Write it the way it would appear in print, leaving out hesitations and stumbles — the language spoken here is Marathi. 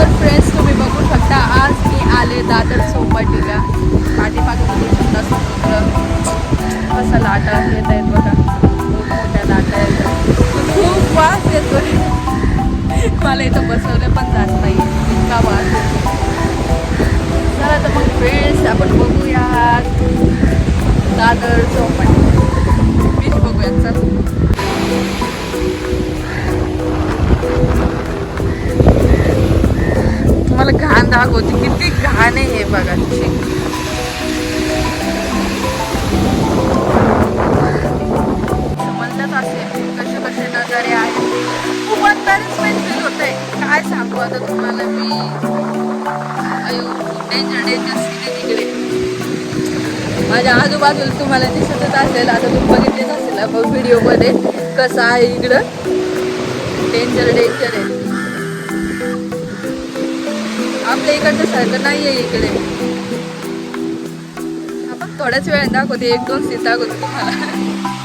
तर फ्रेंड्स तुम्ही बघू शकता आज मी आले दादर चौपाटीला. पाठीमागे बघू शकता समुद्र कसं लाटा येत आहेत बघा. मोठ्या लाटा येतात. खूप वास येतोय. मला इथं बसवलं पण जात नाही इतका वास येतो. चला तर मग फ्रेंड्स आपण बघूयात दादर चौपाटी. बीच बघूयात चल. तुम्हाला घाण दाखवते किती घाण आहे हे बघा. समजलंच असेल कसे कसे नजारे आहेत. खूप एम्बॅरेसमेंट फील होत आहे. काय सांगू आता तुम्हाला मी. डेंजर डेंजर सीन आहे तिकडे. माझ्या आजूबाजूला तुम्हाला दिसतच असेल. आता तुम्ही बघितलेच असेल व्हिडिओमध्ये कसं आहे इकडं. डेंजर डेंजर आहे. आपल्या इकडचं सारखं नाही आहे इकडे. आपण थोड्याच वेळात दाखवते. 1-2 सीन दाखवते तुम्हाला.